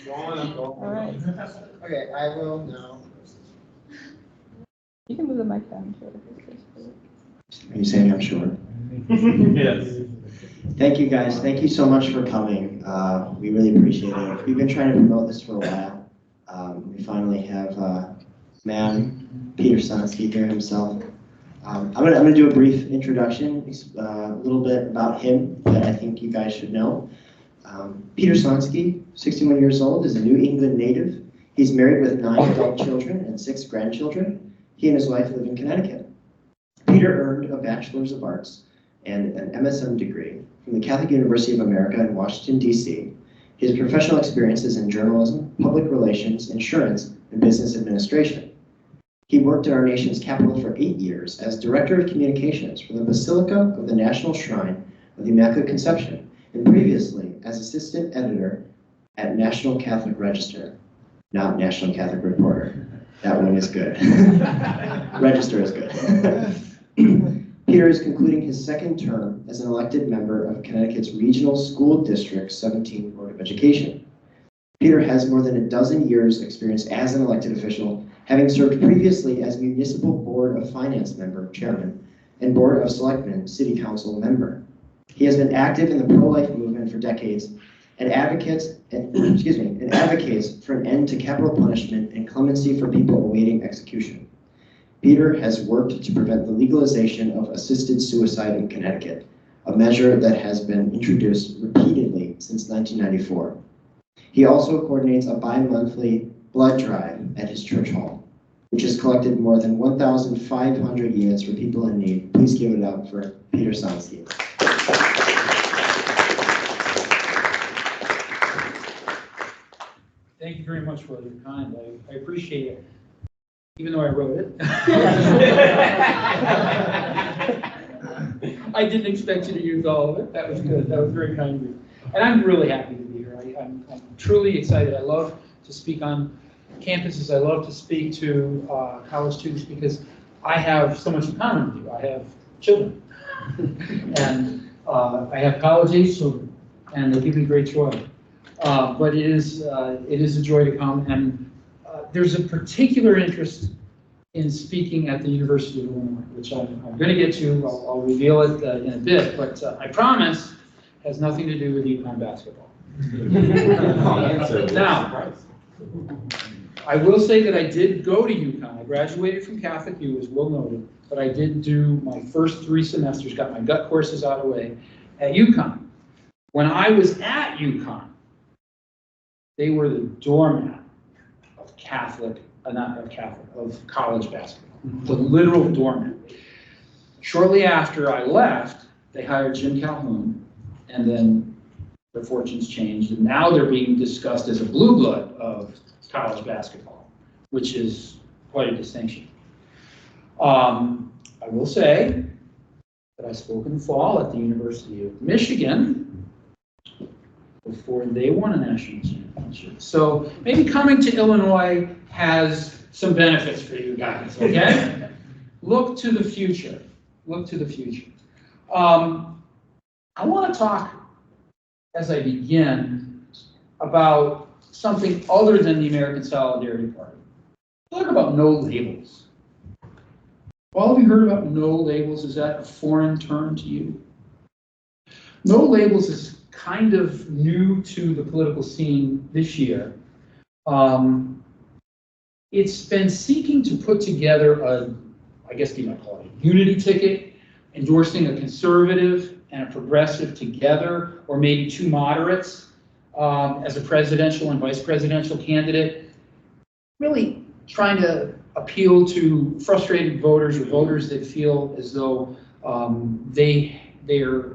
All right. Okay, I will now. You can move the mic down to it. Are you saying I'm short? Yes. Thank you guys. Thank you so much for coming. We really appreciate it. We've been trying to promote this for a while. We finally have man Peter Sonski here himself. I'm gonna do a brief introduction, a little bit about him that I think you guys should know. Peter Sonski, 61 years old, is a New England native. He's married with 9 adult children and 6 grandchildren. He and his wife live in Connecticut. Peter earned a Bachelor's of Arts and an MSM degree from the Catholic University of America in Washington, D.C. His professional experience is in journalism, public relations, insurance, and business administration. He worked in our nation's capital for 8 years as Director of Communications for the Basilica of the National Shrine of the Immaculate Conception, and previously as Assistant Editor at National Catholic Register, not National Catholic Reporter. That one is good. Register is good. Peter is concluding his 2nd term as an elected member of Connecticut's Regional School District 17 Board of Education. Peter has more than a dozen years experience as an elected official, having served previously as Municipal Board of Finance member, chairman, and Board of Selectmen, City Council member. He has been active in the pro-life movement for decades and advocates for an end to capital punishment and clemency for people awaiting execution. Peter has worked to prevent the legalization of assisted suicide in Connecticut, a measure that has been introduced repeatedly since 1994. He also coordinates a bi-monthly blood drive at his church hall, which has collected more than 1,500 units for people in need. Please give it up for Peter Sonski. Thank you very much for your kind. I appreciate it, even though I wrote it. I didn't expect you to use all of it. That was good. That was very kind of you. And I'm really happy to be here. I'm truly excited. I love to speak on campuses. I love to speak to college students because I have so much in common with you. I have children, and I have college-age children, and they give me great joy. But it is a joy to come, and there's a particular interest in speaking at the University of Illinois, which I'm going to get to. I'll reveal it in a bit, but I promise has nothing to do with UConn basketball. Now, I will say that I did go to UConn. I graduated from Catholic U, as well noted, but I did do my first 3 semesters, got my gut courses out of the way at UConn. When I was at UConn, they were the doormat of of college basketball, the literal doormat. Shortly after I left, they hired Jim Calhoun, and then their fortunes changed, and now they're being discussed as a blue blood of college basketball, which is quite a distinction. I will say that I spoke in the fall at the University of Michigan before they won a national championship. So maybe coming to Illinois has some benefits for you guys, okay? Look to the future. Look to the future. I want to talk, as I begin, about something other than the American Solidarity Party. Talk about no labels. All of you heard about no labels? Is that a foreign term to you? No labels is kind of new to the political scene this year. It's been seeking to put together a, I guess you might call it a unity ticket, endorsing a conservative and a progressive together, or maybe 2 moderates as a presidential and vice presidential candidate, really trying to appeal to frustrated voters or voters that feel as though they're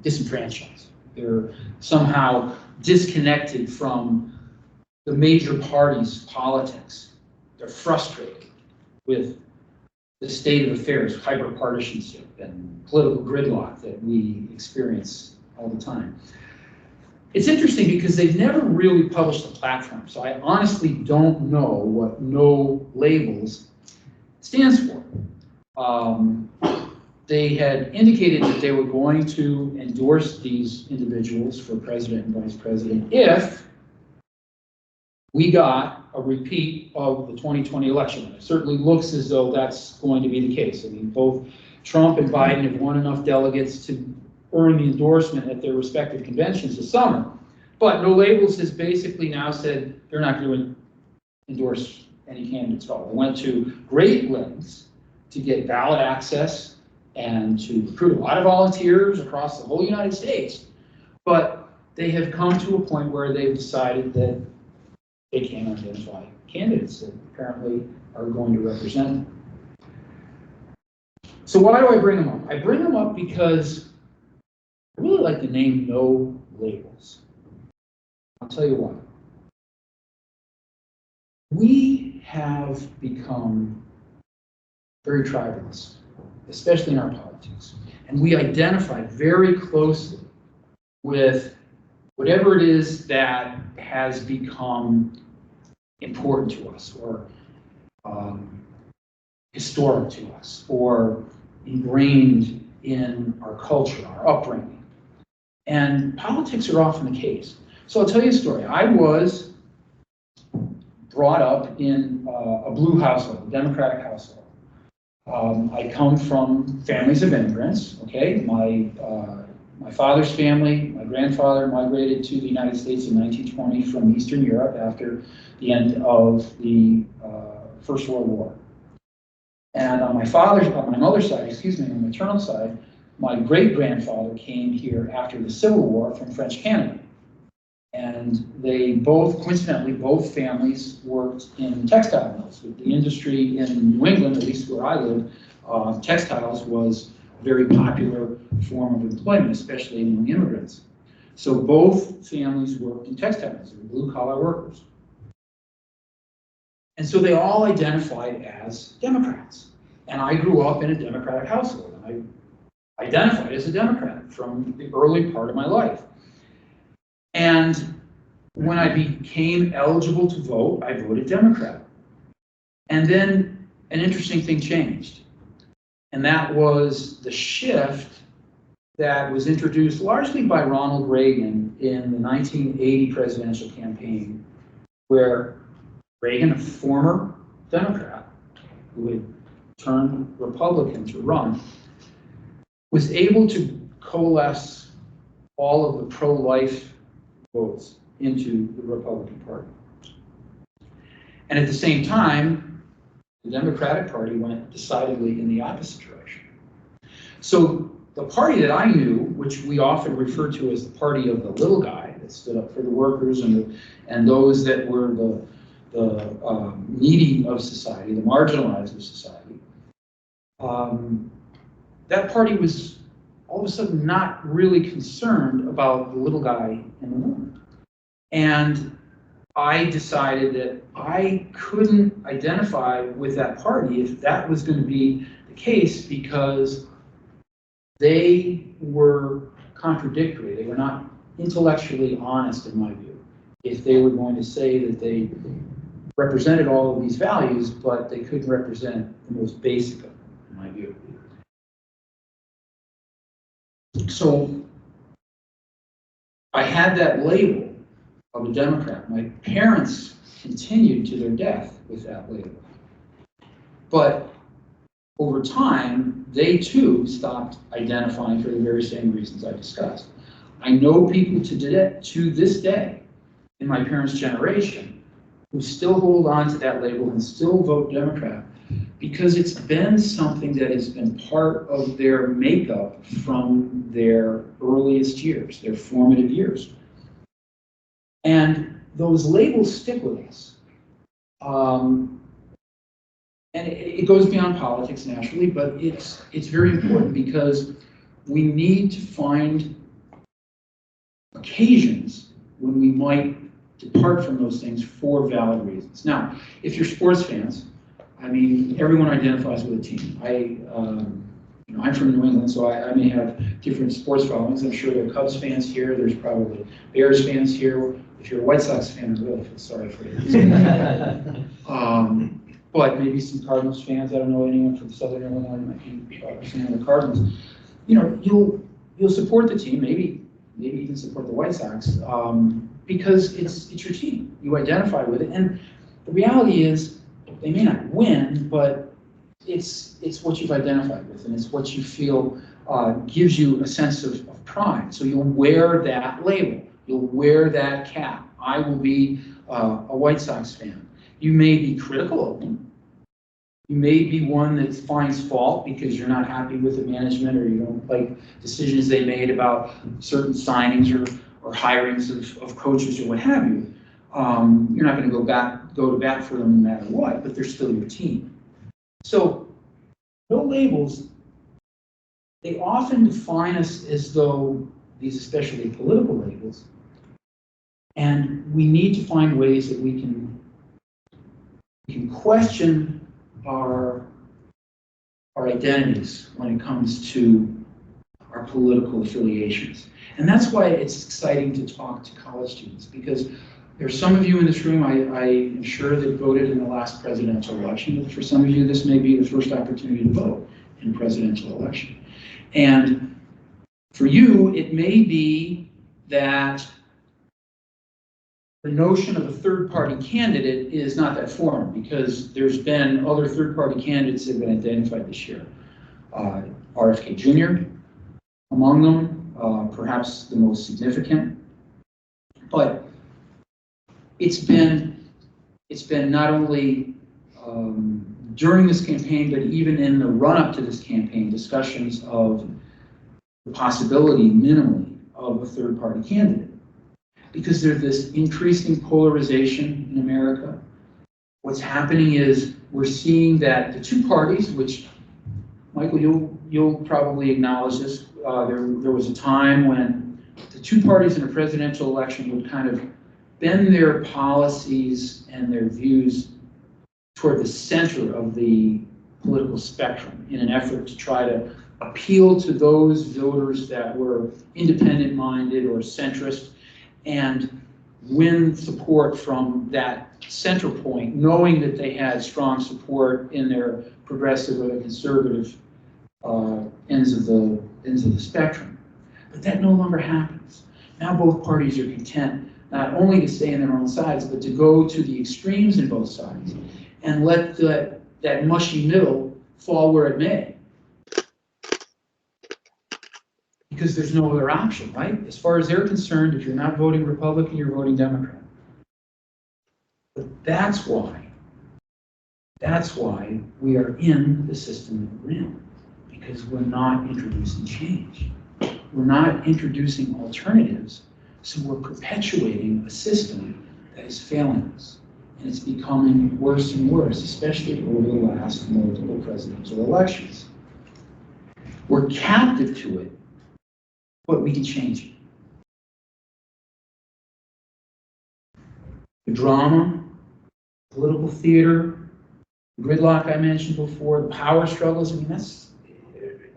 disenfranchised. They're somehow disconnected from the major parties' politics. They're frustrated with the state of affairs, hyper-partisanship, and political gridlock that we experience all the time. It's interesting because they've never really published a platform, so I honestly don't know what no labels stands for. They had indicated that they were going to endorse these individuals for president and vice president if we got a repeat of the 2020 election. It certainly looks as though that's going to be the case. I mean, both Trump and Biden have won enough delegates to earn the endorsement at their respective conventions this summer. But No Labels has basically now said they're not going to endorse any candidates at all. They went to great lengths to get ballot access and to recruit a lot of volunteers across the whole United States. But they have come to a point where they've decided that they can't identify candidates that apparently are going to represent them. So why do I bring them up? I bring them up because I really like the name No Labels. I'll tell you why. We have become very tribalist, especially in our politics. And we identify very closely with whatever it is that has become important to us, or historic to us, or ingrained in our culture, our upbringing. And politics are often the case. So I'll tell you a story. I was brought up in a blue household, a Democratic household. I come from families of immigrants, okay? My father's family, my grandfather migrated to the United States in 1920 from Eastern Europe after the end of the First World War. And on my mother's side, on the maternal side, my great-grandfather came here after the Civil War from French Canada. And they both, coincidentally, both families worked in textile mills. With the industry in New England, at least where I live, textiles was a very popular form of employment, especially among immigrants. So both families worked in textile mills. They were blue-collar workers. And so they all identified as Democrats. And I grew up in a Democratic household. And I identified as a Democrat from the early part of my life. And when I became eligible to vote, I voted Democrat. And then an interesting thing changed. And that was the shift that was introduced largely by Ronald Reagan in the 1980 presidential campaign, where Reagan, a former Democrat who had turned Republican to run, was able to coalesce all of the pro-life votes into the Republican Party. And at the same time, the Democratic Party went decidedly in the opposite direction. So the party that I knew, which we often refer to as the party of the little guy, that stood up for the workers and those that were the needy of society, the marginalized of society, that party was all of a sudden not really concerned about the little guy and the woman. And I decided that I couldn't identify with that party if that was going to be the case, because they were contradictory. They were not intellectually honest, in my view, if they were going to say that they represented all of these values, but they couldn't represent the most basic of them, in my view. So I had that label of a Democrat. My parents continued to their death with that label. But over time, they too stopped identifying for the very same reasons I discussed. I know people to this day in my parents' generation who still hold on to that label and still vote Democrat, because it's been something that has been part of their makeup from their earliest years, their formative years. And those labels stick with us. And it goes beyond politics naturally, but it's very important, because we need to find occasions when we might depart from those things for valid reasons. Now, if you're sports fans, I mean, everyone identifies with a team. I'm from New England, so I may have different sports followings. I'm sure there are Cubs fans here. There's probably Bears fans here. If you're a White Sox fan, I really feel sorry for you. But maybe some Cardinals fans. I don't know anyone from Southern Illinois might be representing the Cardinals. You'll support the team. Maybe even support the White Sox, because it's your team. you identify with it. And the reality is, they may not win, but it's what you've identified with, and it's what you feel gives you a sense of pride. So you'll wear that label, you'll wear that cap. I will be a White Sox fan. You may be critical of them. You may be one that finds fault because you're not happy with the management, or you don't like decisions they made about certain signings or hirings of coaches or what have you. You're not going to go to bat for them no matter what, but they're still your team. So no labels, they often define us as though, these especially political labels, and we need to find ways that we can question our identities when it comes to our political affiliations. And that's why it's exciting to talk to college students, because there's some of you in this room, I am sure, that voted in the last presidential election, but for some of you, this may be the first opportunity to vote in a presidential election. And for you, it may be that the notion of a third-party candidate is not that foreign, because there's been other third-party candidates that have been identified this year. RFK Jr. among them, perhaps the most significant. But it's been not only during this campaign, but even in the run-up to this campaign, discussions of the possibility, minimally, of a third-party candidate. Because there's this increasing polarization in America. What's happening is we're seeing that the two parties, which, Michael, you'll probably acknowledge this, there was a time when the two parties in a presidential election would kind of bend their policies and their views toward the center of the political spectrum in an effort to try to appeal to those voters that were independent-minded or centrist, and win support from that center point, knowing that they had strong support in their progressive or conservative ends of the spectrum. But that no longer happens. Now both parties are content not only to stay in their own sides, but to go to the extremes in both sides and let that mushy middle fall where it may. Because there's no other option, right? As far as they're concerned, if you're not voting Republican, you're voting Democrat. But that's why we are in the system that we're in, because we're not introducing change. We're not introducing alternatives, so we're perpetuating a system that is failing us. And it's becoming worse and worse, especially over the last multiple presidential elections. We're captive to it, but we can change it. The drama, political theater, gridlock I mentioned before, the power struggles, I mean, that's,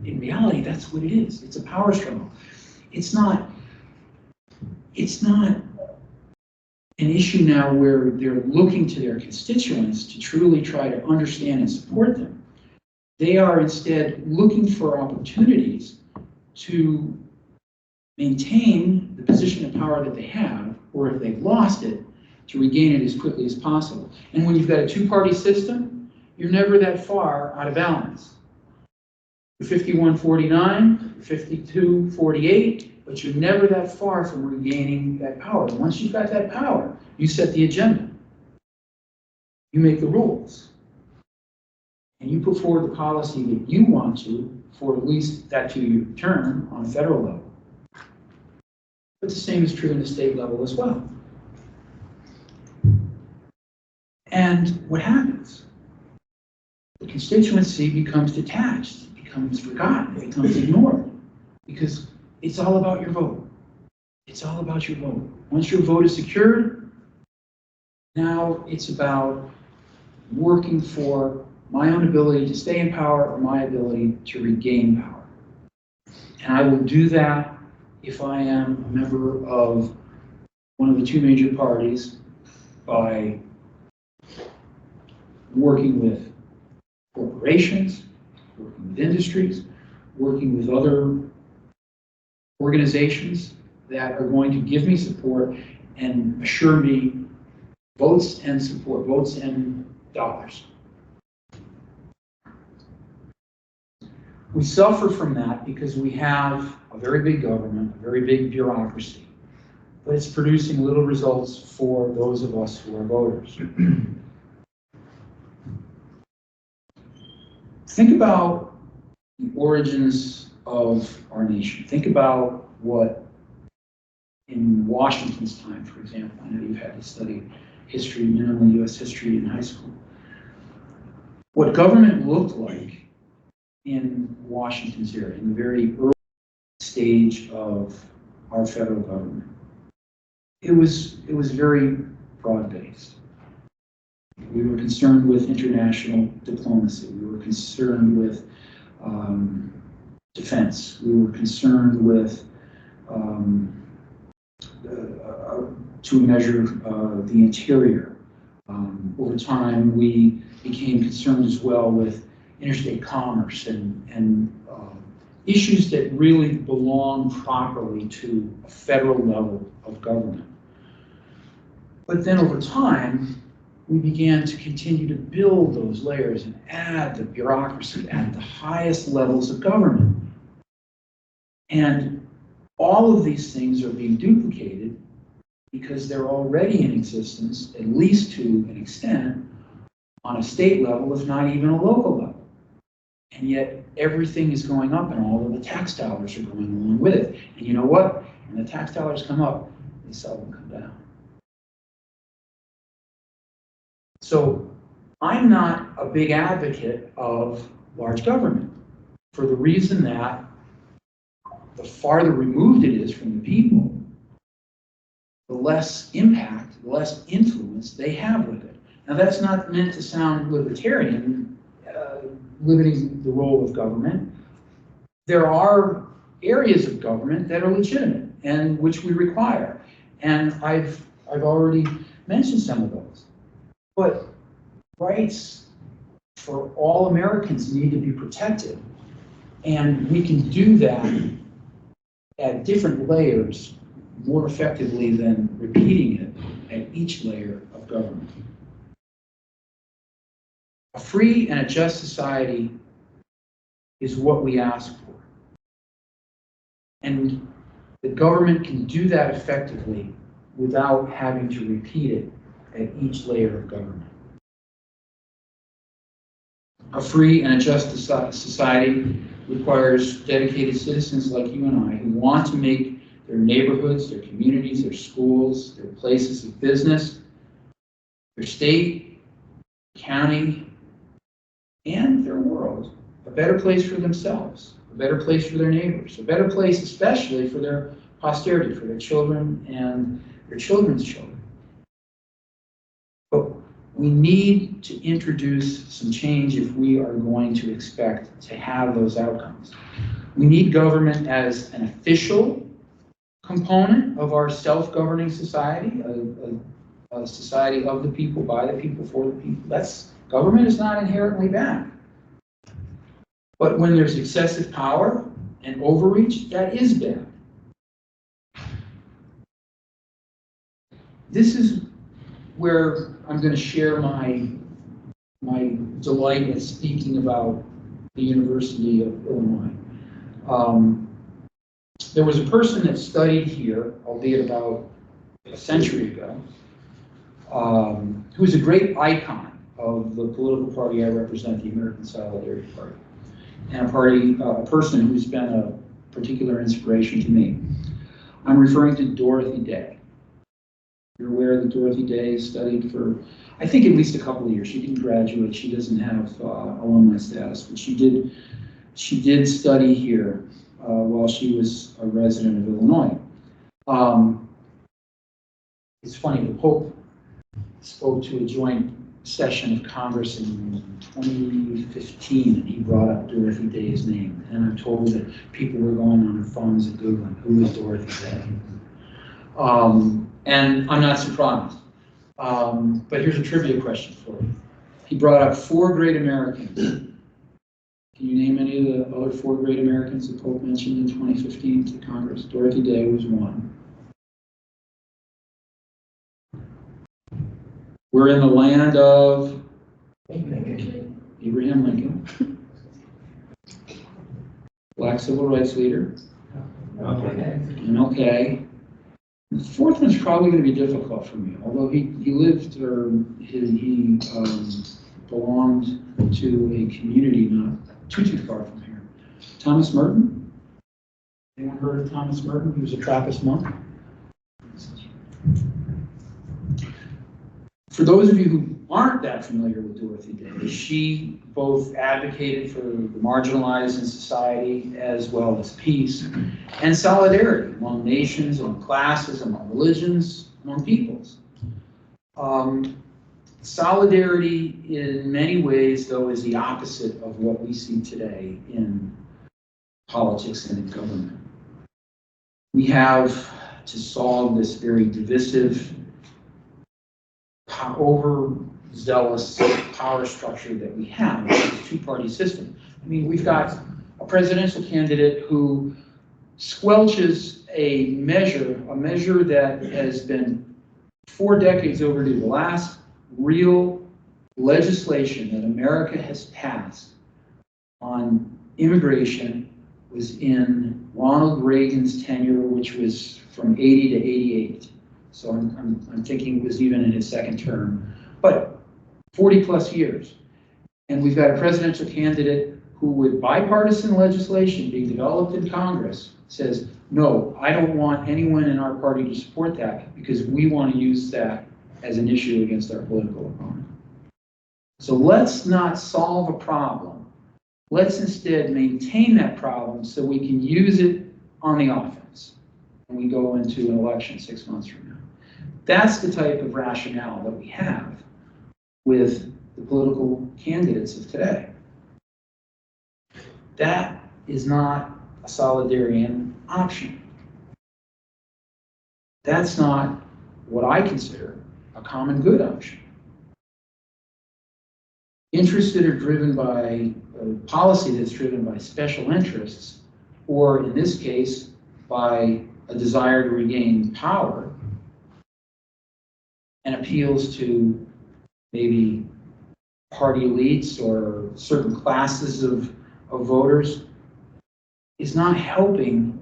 in reality, that's what it is. It's a power struggle. It's not an issue now where they're looking to their constituents to truly try to understand and support them. They are instead looking for opportunities to maintain the position of power that they have, or if they've lost it, to regain it as quickly as possible. And when you've got a two-party system, you're never that far out of balance. You're 51-49, 52-48, but you're never that far from regaining that power. And once you've got that power, you set the agenda. You make the rules. And you put forward the policy that you want to for at least that 2-year term on a federal level. But the same is true in the state level as well. And what happens? The constituency becomes detached, it becomes forgotten, it becomes ignored, because it's all about your vote. It's all about your vote. Once your vote is secured, now it's about working for my own ability to stay in power or my ability to regain power. And I will do that if I am a member of one of the two major parties by working with corporations, working with industries, working with other organizations that are going to give me support and assure me votes and support, votes and dollars. We suffer from that because we have a very big government, a very big bureaucracy, but it's producing little results for those of us who are voters. Think about the origins of our nation. Think about what, in Washington's time, for example, I know you've had to study history, minimally US history in high school. What government looked like in Washington's era, in the very early stage of our federal government. It was very broad-based. We were concerned with international diplomacy. We were concerned with defense. We were concerned with, to a measure, the interior. Over time, we became concerned as well with interstate commerce and issues that really belong properly to a federal level of government. But then over time, we began to continue to build those layers and add the bureaucracy at the highest levels of government. And all of these things are being duplicated because they're already in existence, at least to an extent, on a state level, if not even a local level. And yet everything is going up and all of the tax dollars are going along with it. And you know what? When the tax dollars come up, they seldom come down. So I'm not a big advocate of large government for the reason that the farther removed it is from the people, the less impact, the less influence they have with it. Now that's not meant to sound libertarian, limiting the role of government. There are areas of government that are legitimate and which we require. And I've already mentioned some of those. But rights for all Americans need to be protected. And we can do that at different layers more effectively than repeating it at each layer of government. A free and a just society is what we ask for. And the government can do that effectively without having to repeat it at each layer of government. A free and a just society requires dedicated citizens like you and I who want to make their neighborhoods, their communities, their schools, their places of business, their state, county, and their world a better place for themselves, a better place for their neighbors, a better place especially for their posterity, for their children and their children's children. But we need to introduce some change if we are going to expect to have those outcomes. We need government as an official component of our self-governing society, a society of the people, by the people, for the people. Government is not inherently bad. But when there's excessive power and overreach, that is bad. This is where I'm going to share my delight in speaking about the University of Illinois. There was a person that studied here, albeit about a century ago, who was a great icon of the political party I represent, the American Solidarity Party, and a person who's been a particular inspiration to me. I'm referring to Dorothy Day. You're aware that Dorothy Day studied for, I think, at least a couple of years. She didn't graduate. She doesn't have alumni status, but she did study here while she was a resident of Illinois. It's funny, the Pope spoke to a joint session of Congress in 2015, and he brought up Dorothy Day's name. And I'm told that people were going on their phones and Googling, who is Dorothy Day? And I'm not surprised. But here's a trivia question for you. He brought up 4 great Americans. Can you name any of the other 4 great Americans the Pope mentioned in 2015 to Congress? Dorothy Day was one. We're in the land of Abraham Lincoln, black civil rights leader, MLK. The fourth one's probably going to be difficult for me, although he lived, or he belonged to a community not too far from here. Thomas Merton. Anyone heard of Thomas Merton? He was a Trappist monk. For those of you who aren't that familiar with Dorothy Day, she both advocated for the marginalized in society as well as peace and solidarity among nations, among classes, among religions, among peoples. Solidarity in many ways, though, is the opposite of what we see today in politics and in government. We have to solve this very divisive, overzealous power structure that we have, which is a two-party system. I mean, we've got a presidential candidate who squelches a measure that has been 4 decades overdue. The last real legislation that America has passed on immigration was in Ronald Reagan's tenure, which was from 80 to 88. So I'm thinking it was even in his second term, but 40 plus years. And we've got a presidential candidate who, with bipartisan legislation being developed in Congress, says, no, I don't want anyone in our party to support that because we want to use that as an issue against our political opponent. So let's not solve a problem. Let's instead maintain that problem so we can use it on the offense when we go into an election 6 months from now. That's the type of rationale that we have with the political candidates of today. That is not a solidarian option. That's not what I consider a common good option. Interests that are driven by a policy that's driven by special interests, or in this case, by a desire to regain power, and appeals to maybe party elites or certain classes of voters, is not helping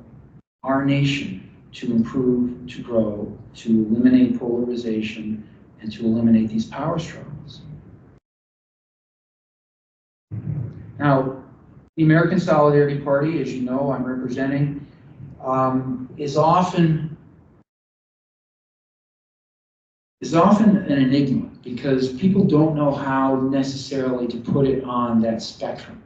our nation to improve, to grow, to eliminate polarization, and to eliminate these power struggles. Now, the American Solidarity Party, as you know, I'm representing, is often an enigma because people don't know how necessarily to put it on that spectrum.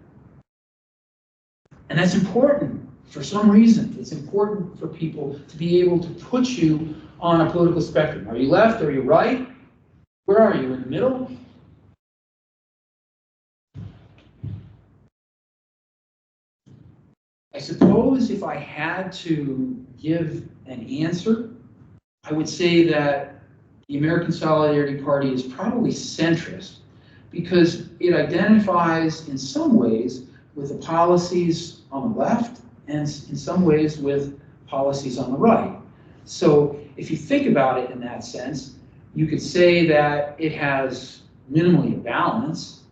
And that's important for some reason. It's important for people to be able to put you on a political spectrum. Are you left? Are you right? Where are you? In the middle? I suppose if I had to give an answer, I would say that the American Solidarity Party is probably centrist because it identifies in some ways with the policies on the left and in some ways with policies on the right. So if you think about it in that sense, you could say that it has minimally a balance,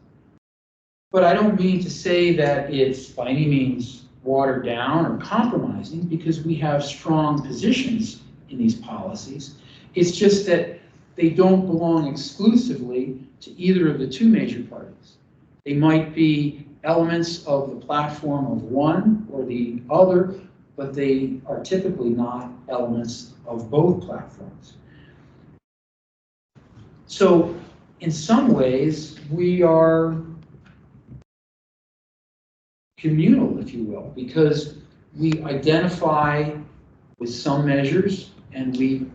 but I don't mean to say that it's by any means watered down or compromising because we have strong positions in these policies. It's just that they don't belong exclusively to either of the two major parties. They might be elements of the platform of one or the other, but they are typically not elements of both platforms. So in some ways, we are communal, if you will, because we identify with some measures and we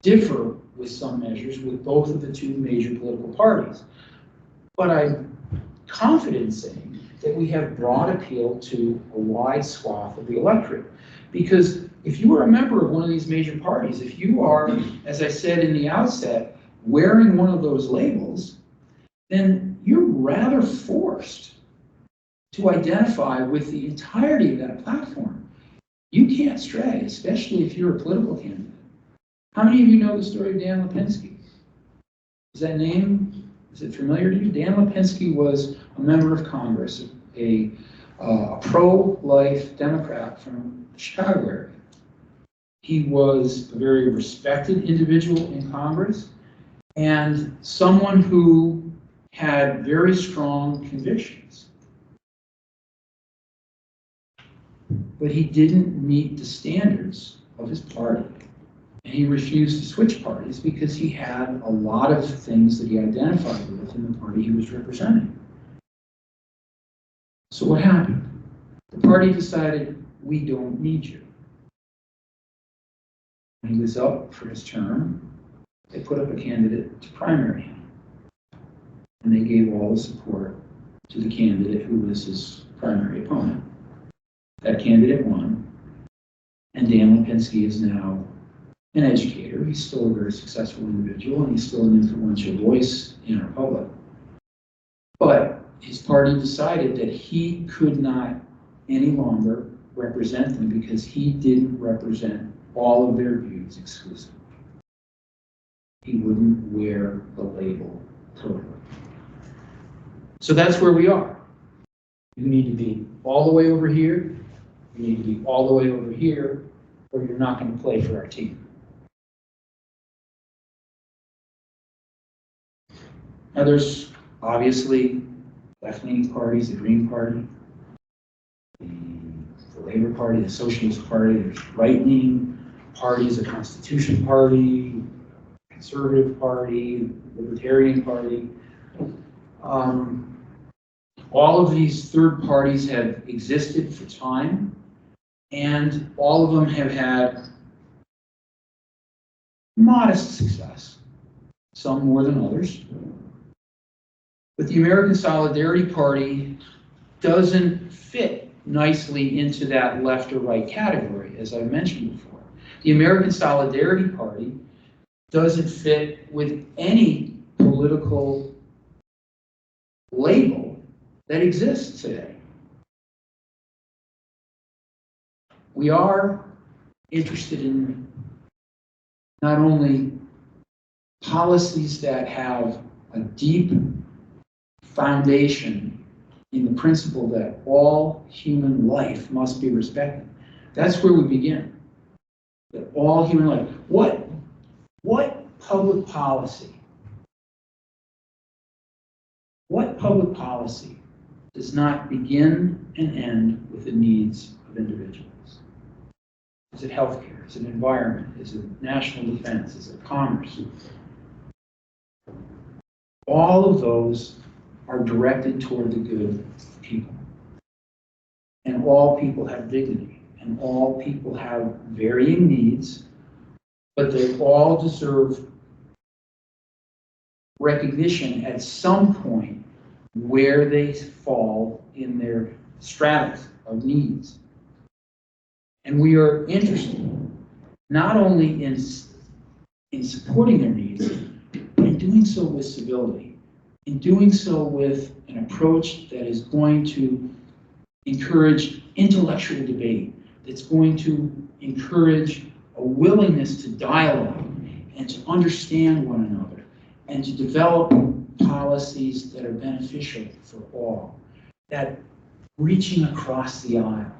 differ with some measures with both of the two major political parties. But I'm confident in saying that we have broad appeal to a wide swath of the electorate. Because if you are a member of one of these major parties, if you are, as I said in the outset, wearing one of those labels, then you're rather forced to identify with the entirety of that platform. You can't stray, especially if you're a political candidate. How many of you know the story of Dan Lipinski? Is that name, is it familiar to you? Dan Lipinski was a member of Congress, a pro-life Democrat from the Chicago area. He was a very respected individual in Congress and someone who had very strong convictions. But he didn't meet the standards of his party. And he refused to switch parties because he had a lot of things that he identified with in the party he was representing. So what happened? The party decided, we don't need you. When he was up for his term, they put up a candidate to primary him. And they gave all the support to the candidate who was his primary opponent. That candidate won, and Dan Lipinski is now an educator. He's still a very successful individual, and he's still an influential voice in our public. But his party decided that he could not any longer represent them because he didn't represent all of their views exclusively. He wouldn't wear the label totally. So that's where we are. You need to be all the way over here, you need to be all the way over here, or you're not going to play for our team. Now there's obviously left-leaning parties, the Green Party, the Labor Party, the Socialist Party, there's right-leaning parties, the Constitution Party, Conservative Party, Libertarian Party. All of these third parties have existed for time, and all of them have had modest success, some more than others. But the American Solidarity Party doesn't fit nicely into that left or right category, as I mentioned before. The American Solidarity Party doesn't fit with any political label that exists today. We are interested in not only policies that have a deep foundation in the principle that all human life must be respected. That's where we begin. That all human life. What public policy does not begin and end with the needs of individuals? Is it healthcare? Is it environment? Is it national defense? Is it commerce? All of those are directed toward the good of people. And all people have dignity, and all people have varying needs, but they all deserve recognition at some point where they fall in their strata of needs. And we are interested not only in supporting their needs, but in doing so with civility, in doing so with an approach that is going to encourage intellectual debate, that's going to encourage a willingness to dialogue and to understand one another, and to develop policies that are beneficial for all. That reaching across the aisle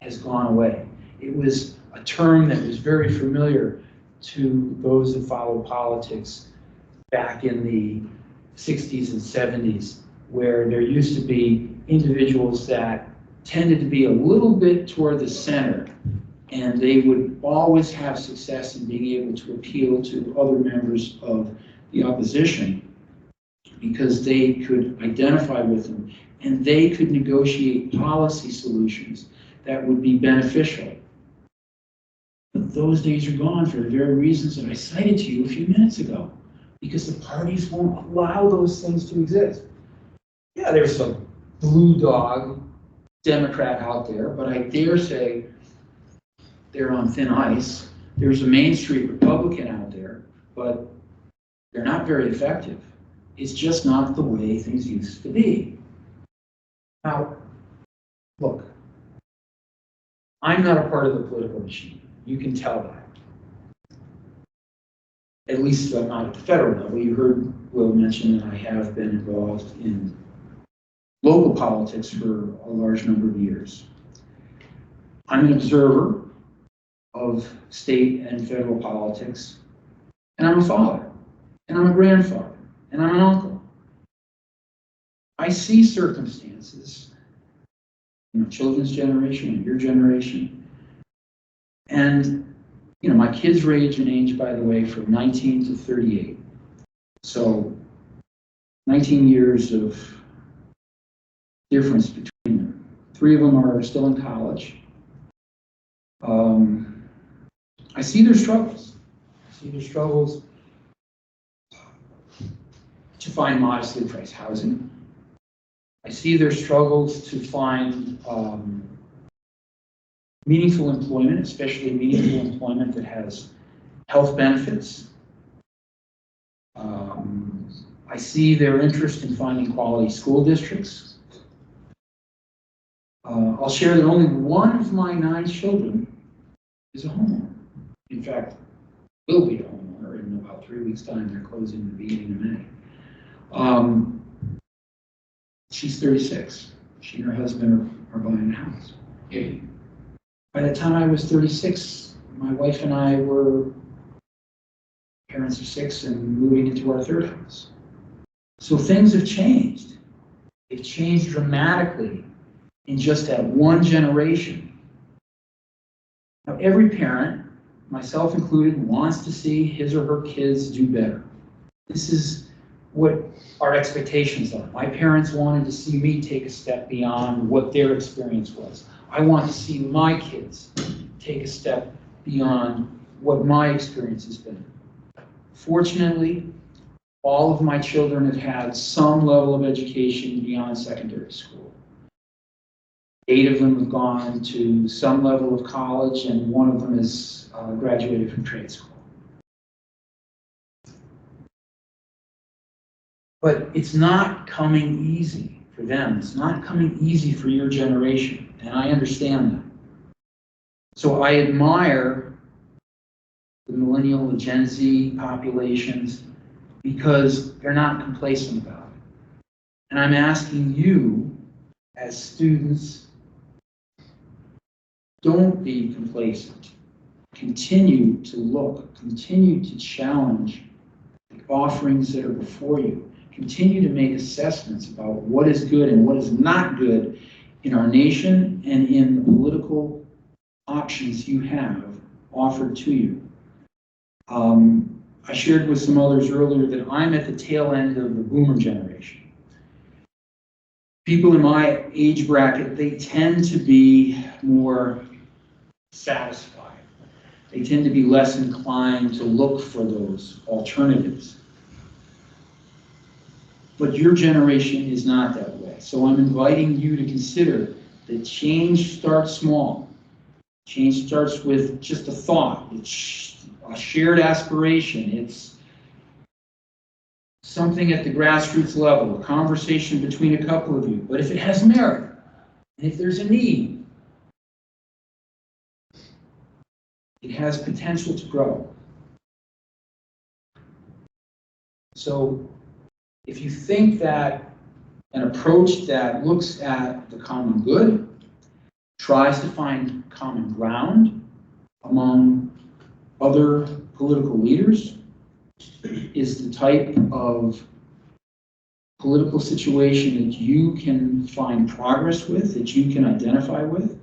has gone away. It was a term that was very familiar to those that followed politics back in the 60s and 70s, where there used to be individuals that tended to be a little bit toward the center, and they would always have success in being able to appeal to other members of the opposition because they could identify with them and they could negotiate policy solutions that would be beneficial. But those days are gone for the very reasons that I cited to you a few minutes ago, because the parties won't allow those things to exist. Yeah, there's some blue dog Democrat out there, but I dare say they're on thin ice. There's a Main Street Republican out there, but they're not very effective. It's just not the way things used to be. Now, look, I'm not a part of the political machine. You can tell that. at least not at the federal level. You heard Will mention that I have been involved in local politics for a large number of years. I'm an observer of state and federal politics, and I'm a father, and I'm a grandfather, and I'm an uncle. I see circumstances in my children's generation and your generation, and my kids range in age, by the way, from 19 to 38. So 19 years of difference between them. 3 of them are still in college. I see their struggles. I see their struggles to find modestly priced housing. I see their struggles to find meaningful employment, especially meaningful employment that has health benefits. I see their interest in finding quality school districts. I'll share that only one of my 9 children is a homeowner. In fact, will be a homeowner in about 3 weeks' time. They're closing the beginning of May. She's 36. She and her husband are buying a house. By the time I was 36, my wife and I were parents of 6 and moving into our 3rd house. So things have changed. They've changed dramatically in just that one generation. Now, every parent, myself included, wants to see his or her kids do better. This is what our expectations are. My parents wanted to see me take a step beyond what their experience was. I want to see my kids take a step beyond what my experience has been. Fortunately, all of my children have had some level of education beyond secondary school. 8 of them have gone to some level of college, and 1 of them has graduated from trade school. But it's not coming easy for them. It's not coming easy for your generation, and I understand that. So I admire the millennial, the Gen Z populations because they're not complacent about it. And I'm asking you, as students, don't be complacent. Continue to look, continue to challenge the offerings that are before you. Continue to make assessments about what is good and what is not good in our nation and in the political options you have offered to you. I shared with some others earlier that I'm at the tail end of the boomer generation. People in my age bracket, they tend to be more satisfied. They tend to be less inclined to look for those alternatives. But your generation is not that way. So I'm inviting you to consider that change starts small. Change starts with just a thought. It's a shared aspiration. It's something at the grassroots level, a conversation between a couple of you. But if it has merit, and if there's a need, it has potential to grow. So if you think that an approach that looks at the common good, tries to find common ground among other political leaders, is the type of political situation that you can find progress with, that you can identify with.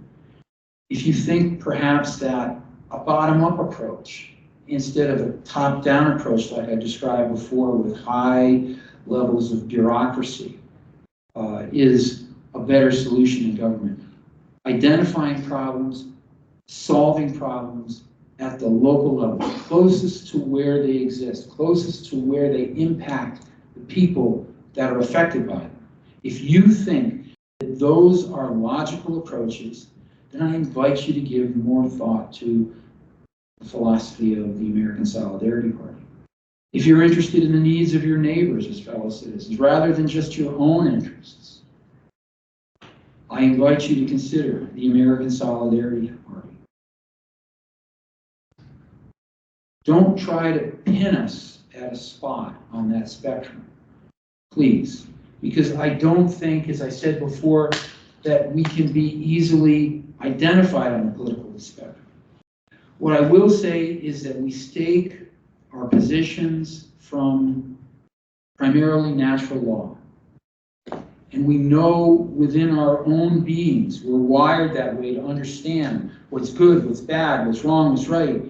If you think perhaps that a bottom-up approach, instead of a top-down approach like I described before with high levels of bureaucracy, is a better solution in government. Identifying problems, solving problems at the local level, closest to where they exist, closest to where they impact the people that are affected by them. If you think that those are logical approaches, then I invite you to give more thought to the philosophy of the American Solidarity Party. If you're interested in the needs of your neighbors as fellow citizens, rather than just your own interests, I invite you to consider the American Solidarity Party. Don't try to pin us at a spot on that spectrum, please. Because I don't think, as I said before, that we can be easily identified on the political spectrum. What I will say is that we stake our positions from primarily natural law. And we know within our own beings, we're wired that way to understand what's good, what's bad, what's wrong, what's right,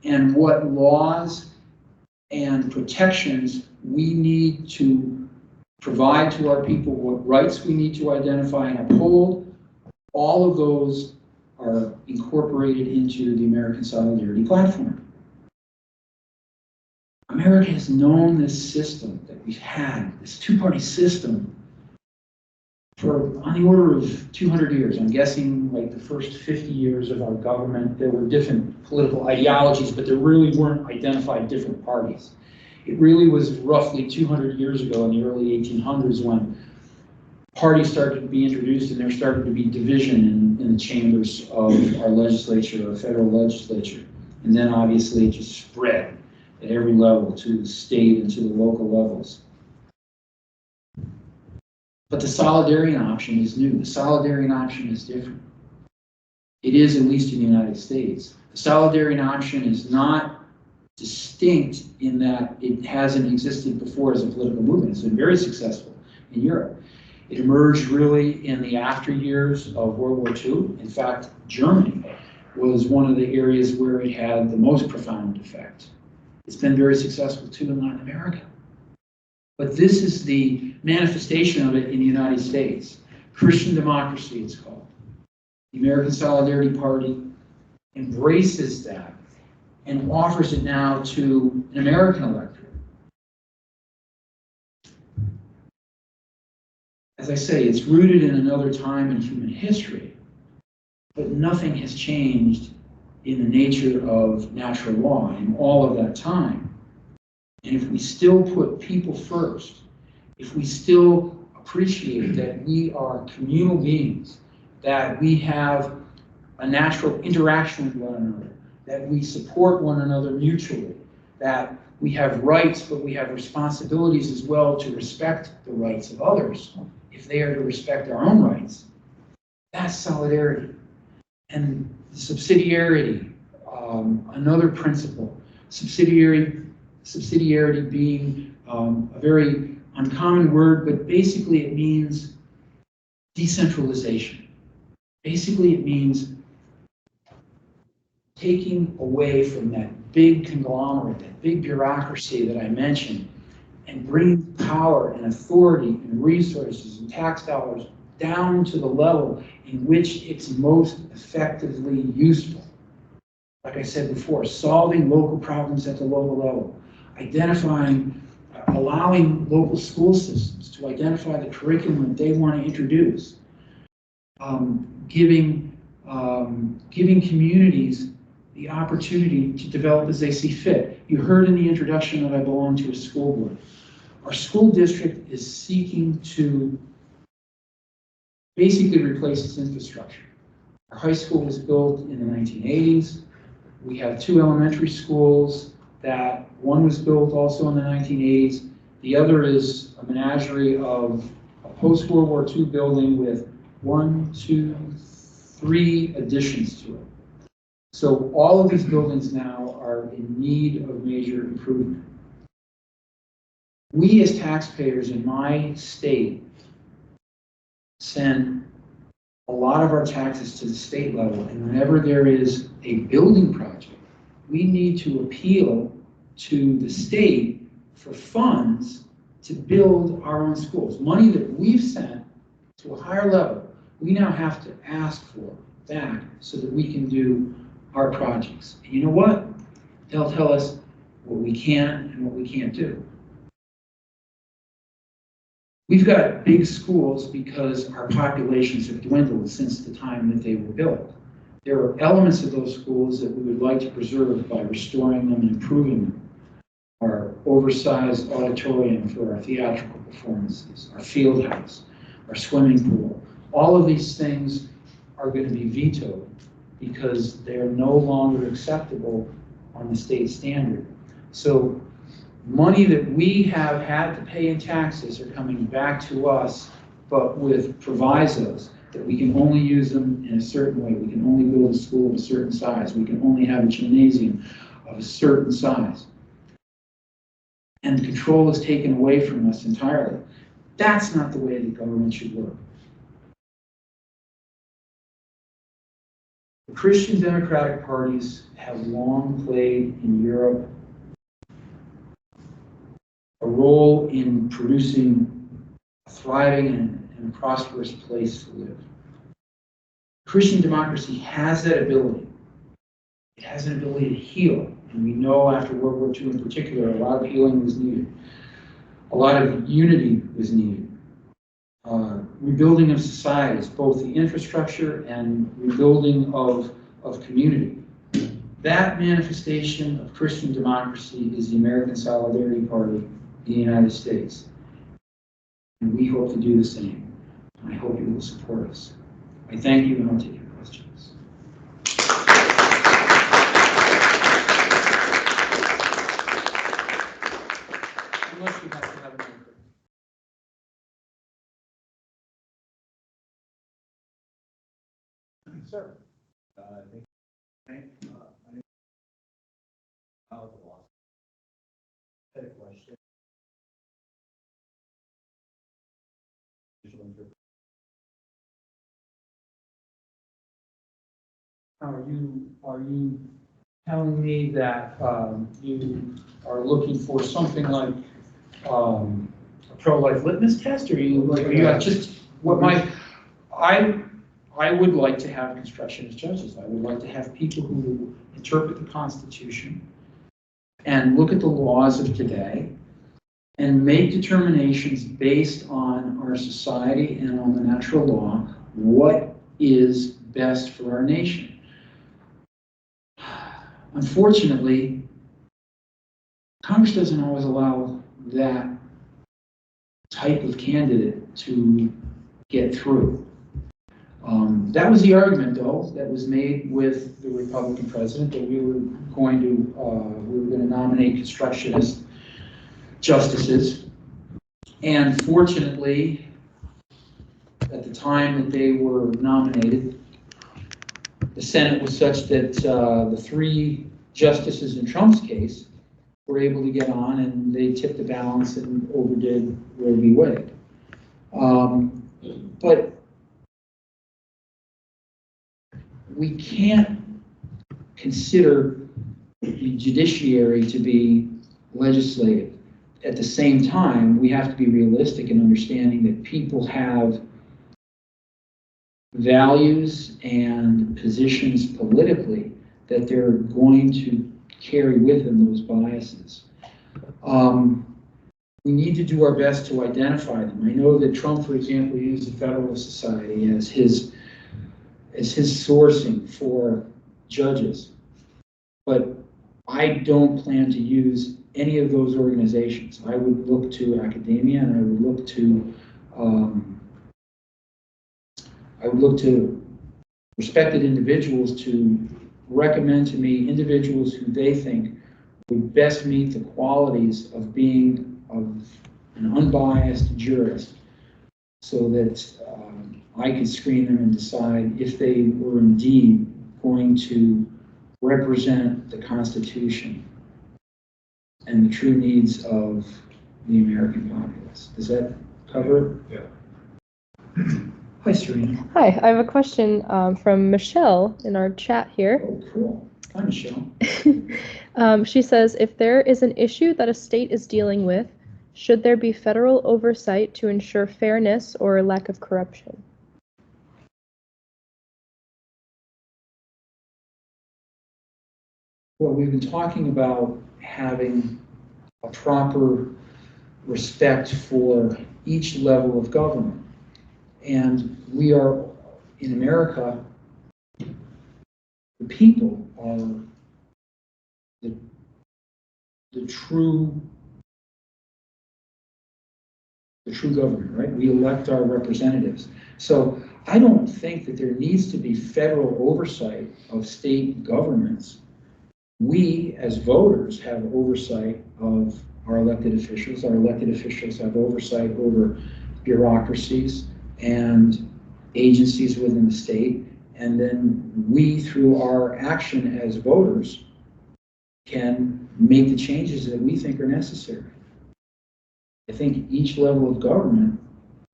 and what laws and protections we need to provide to our people, what rights we need to identify and uphold. All of those are incorporated into the American Solidarity Platform. America has known this system that we've had, this two-party system, for on the order of 200 years. I'm guessing like the first 50 years of our government, there were different political ideologies, but there really weren't identified different parties. It really was roughly 200 years ago in the early 1800s when parties started to be introduced and there started to be division in the chambers of our legislature, our federal legislature. And then obviously it just spread at every level to the state and to the local levels. But the solidarian option is new. The solidarian option is different. It is, at least in the United States. The solidarian option is not distinct in that it hasn't existed before as a political movement. It's been very successful in Europe. It emerged really in the after years of World War II. In fact, Germany was one of the areas where it had the most profound effect. It's been very successful too in Latin America. But this is the manifestation of it in the United States. Christian democracy, it's called. The American Solidarity Party embraces that and offers it now to an American electorate. As I say, it's rooted in another time in human history, but nothing has changed in the nature of natural law in all of that time. And if we still put people first, if we still appreciate that we are communal beings, that we have a natural interaction with one another, that we support one another mutually, that we have rights, but we have responsibilities as well to respect the rights of others, if they are to respect our own rights, that's solidarity. And subsidiarity, another principle, subsidiarity being a very uncommon word, but basically it means decentralization. Basically it means taking away from that big conglomerate, that big bureaucracy that I mentioned, and bringing power and authority and resources and tax dollars down to the level in which it's most effectively useful. Like I said before, solving local problems at the local level, identifying, allowing local school systems to identify the curriculum that they want to introduce, giving communities the opportunity to develop as they see fit. You heard in the introduction that I belong to a school board. Our school district is seeking to basically replace its infrastructure. Our high school was built in the 1980s. We have two elementary schools that one was built also in the 1980s. The other is a menagerie of a post-World War II building with 1, 2, 3 additions to it. So all of these buildings now are in need of major improvement. We as taxpayers in my state send a lot of our taxes to the state level, and whenever there is a building project, we need to appeal to the state for funds to build our own schools. Money that we've sent to a higher level, we now have to ask for back so that we can do our projects. And you know what? They'll tell us what we can and what we can't do. We've got big schools because our populations have dwindled since the time that they were built. There are elements of those schools that we would like to preserve by restoring them and improving them. Our oversized auditorium for our theatrical performances, our field house, our swimming pool. All of these things are going to be vetoed because they are no longer acceptable on the state standard. So money that we have had to pay in taxes are coming back to us, but with provisos that we can only use them in a certain way. We can only build a school of a certain size. We can only have a gymnasium of a certain size. And the control is taken away from us entirely. That's not the way the government should work. The Christian democratic parties have long played in Europe a role in producing a thriving and prosperous place to live. Christian democracy has that ability. It has an ability to heal. And we know after World War II in particular, a lot of healing was needed. A lot of unity was needed. Rebuilding of societies, both the infrastructure and rebuilding of community. That manifestation of Christian democracy is the American Solidarity Party in the United States. And we hope to do the same. And I hope you will support us. I thank you, and I'll take your questions. Unless you have to have a microphone. Sir. Had a question. Are you telling me that you are looking for something like a pro-life litmus test, or are you just what I would like to have construction as judges. I would like to have people who interpret the Constitution and look at the laws of today and make determinations based on our society and on the natural law, what is best for our nation. Unfortunately, Congress doesn't always allow that type of candidate to get through. That was the argument, though, that was made with the Republican president, that we were going to nominate constructionist justices. And fortunately, at the time that they were nominated, the Senate was such that the three justices in Trump's case were able to get on, and they tipped the balance and overdid Roe v. Wade. But we can't consider the judiciary to be legislative. At the same time, we have to be realistic in understanding that people have values and positions politically that they're going to carry with them those biases. We need to do our best to identify them. I know that Trump, for example, used the Federalist Society as his sourcing for judges, but I don't plan to use any of those organizations. I would look to academia, and I would look to respected individuals to recommend to me individuals who they think would best meet the qualities of being an unbiased jurist, so that I could screen them and decide if they were indeed going to represent the Constitution and the true needs of the American populace. Does that cover it? Yeah. Hi, Serena. Hi, I have a question from Michelle in our chat here. Oh, cool. Hi, Michelle. She says, if there is an issue that a state is dealing with, should there be federal oversight to ensure fairness or lack of corruption? Well, we've been talking about having a proper respect for each level of government. And we are, in America, the people are the true government, right? We elect our representatives. So I don't think that there needs to be federal oversight of state governments we as voters have oversight of our elected officials. Our elected officials have oversight over bureaucracies and agencies within the state. And then we, through our action as voters, can make the changes that we think are necessary. I think each level of government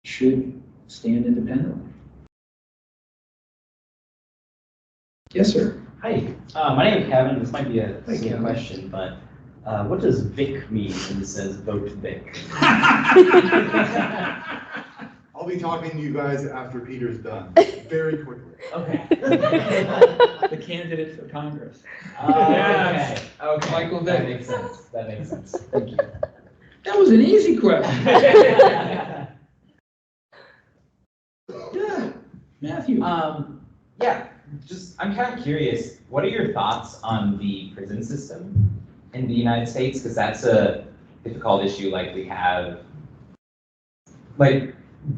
should stand independently. Yes, sir. Hi, my name is Kevin. This might be a Hi, silly Kevin. question, but what does VIC mean when it says vote VIC? I'll be talking to you guys after Peter's done, very quickly. Okay. The candidate for Congress. Okay. Okay. Michael That Vick. makes sense. That makes sense. Thank you. That was an easy question. Yeah, Matthew. Yeah, I'm kind of curious. What are your thoughts on the prison system in the United States? Because that's a difficult issue. Like we have,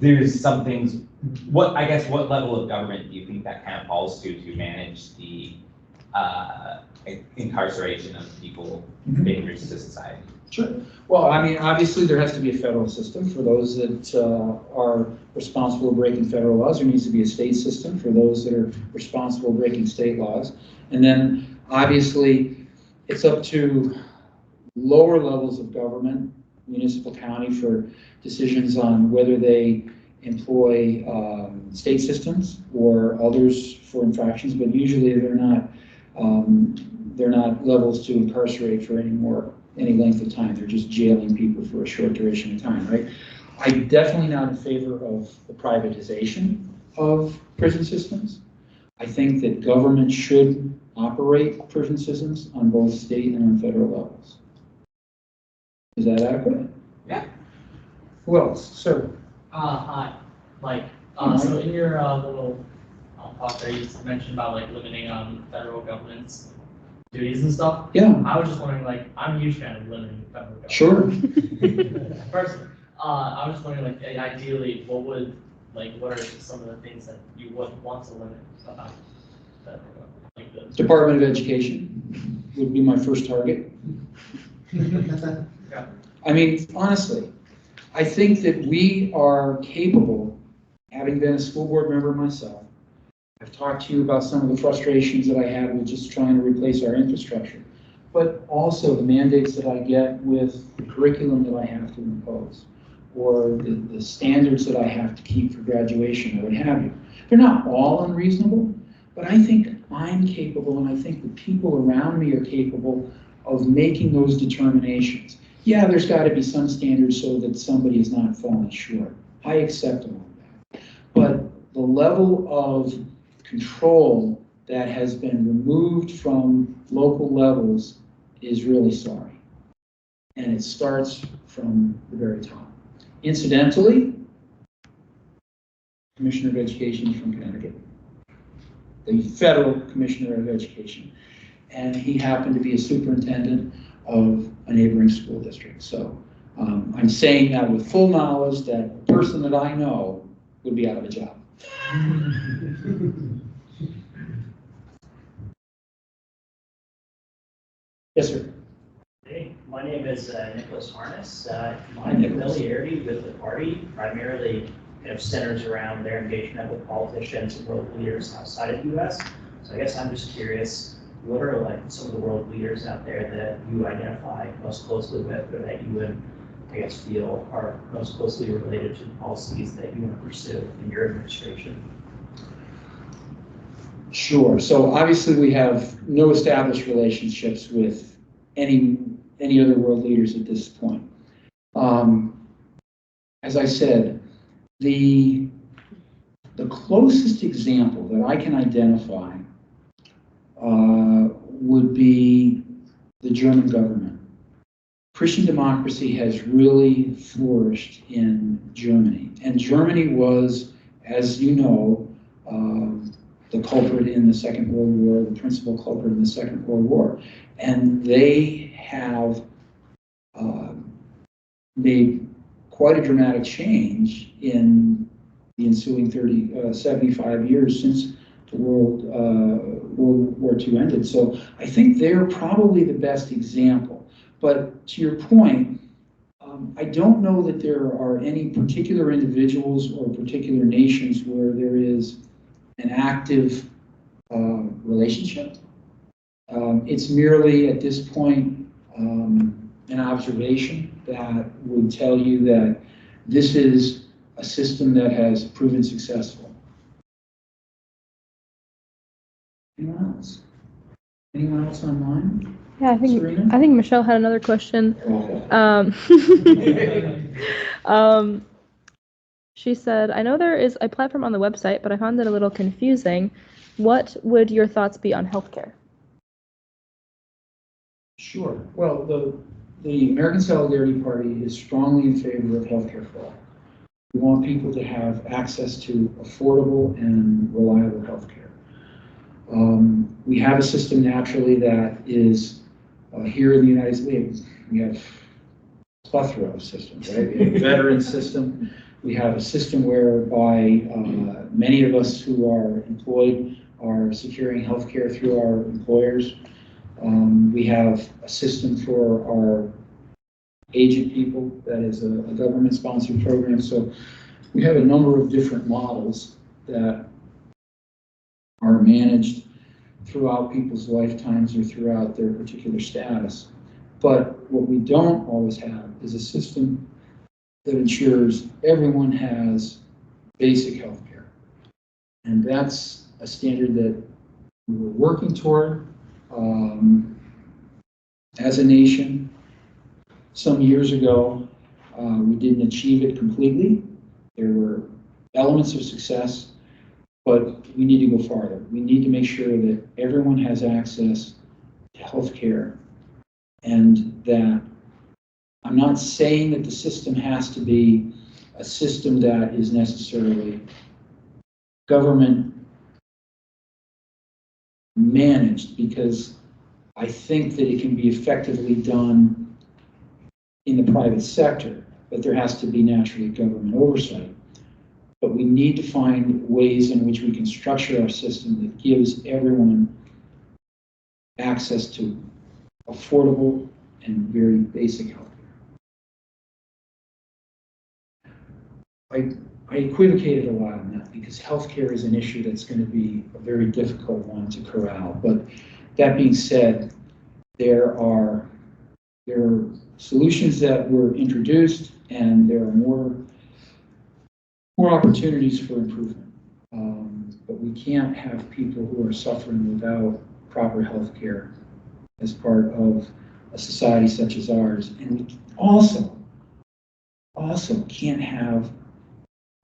there's some things. What level of government do you think that kind of falls to manage the incarceration of people dangerous to society? Sure. Well, I mean, obviously there has to be a federal system for those that are responsible for breaking federal laws. There needs to be a state system for those that are responsible for breaking state laws. And then obviously it's up to lower levels of government, municipal, county, for decisions on whether they employ state systems or others for infractions, but usually they're not levels to incarcerate for any length of time. They're just jailing people for a short duration of time, right? I'm definitely not in favor of the privatization of prison systems. I think that government should operate prison systems on both state and on federal levels. Is that adequate? Yeah. Who else? Sir? Hi, Mike. Hi, Mike. So in your little talk there, you lmentioned about limiting federal government's duties and stuff. Yeah. I was just wondering, I'm a huge fan of limiting federal government. Sure. Personally, I was just wondering, ideally, what are some of the things that you would want to limit about federal government? Department of Education would be my first target. Yeah. I mean, honestly, I think that we are capable, having been a school board member myself. I've talked to you about some of the frustrations that I have with just trying to replace our infrastructure, but also the mandates that I get with the curriculum that I have to impose, or the standards that I have to keep for graduation, or what have you. They're not all unreasonable, but I think I'm capable, and I think the people around me are capable of making those determinations. Yeah, there's got to be some standards so that somebody is not falling short. I accept all of that. But the level of control that has been removed from local levels is really sorry. And it starts from the very top. Incidentally, Commissioner of Education from Connecticut, the federal Commissioner of Education. And he happened to be a superintendent of a neighboring school district. So I'm saying that with full knowledge that the person that I know would be out of a job. Yes, sir. Hey, my name is Nicholas Harness. My Nicholas. familiarity with the party primarily kind of centers around their engagement with politicians and world leaders outside of the U.S. So I guess I'm just curious, what are some of the world leaders out there that you identify most closely with, or that you would, I guess, feel are most closely related to the policies that you want to pursue in your administration? Sure. So obviously we have no established relationships with any other world leaders at this point. As I said, the closest example that I can identify would be the German government. Christian democracy has really flourished in Germany. And Germany was, as you know, the culprit in the Second World War, the principal culprit in the Second World War. And they have made quite a dramatic change in the ensuing 75 years since World War II ended. So I think they're probably the best example. But to your point, I don't know that there are any particular individuals or particular nations where there is an active relationship. It's merely at this point an observation that would tell you that this is a system that has proven successful. Anyone else? Anyone else online? Yeah, Serena? I think Michelle had another question. Oh. She said, I know there is a platform on the website, but I found it a little confusing. What would your thoughts be on healthcare? Sure. Well, the American Solidarity Party is strongly in favor of healthcare for all. We want people to have access to affordable and reliable healthcare. We have a system naturally that is here in the United States. We have a plethora of systems, right? We have a veteran system. We have a system whereby many of us who are employed are securing healthcare through our employers. We have a system for our aged people that is a government-sponsored program. So we have a number of different models that are managed throughout people's lifetimes or throughout their particular status. But what we don't always have is a system that ensures everyone has basic health care. And that's a standard that we're working toward as a nation. Some years ago, we didn't achieve it completely. There were elements of success, but we need to go farther. We need to make sure that everyone has access to health care, and that I'm not saying that the system has to be a system that is necessarily government managed, because I think that it can be effectively done in the private sector, but there has to be naturally government oversight. But we need to find ways in which we can structure our system that gives everyone access to affordable and very basic health care. I equivocated a lot on that because healthcare is an issue that's going to be a very difficult one to corral. But that being said, there are solutions that were introduced, and there are more opportunities for improvement. But we can't have people who are suffering without proper health care as part of a society such as ours. And we also can't have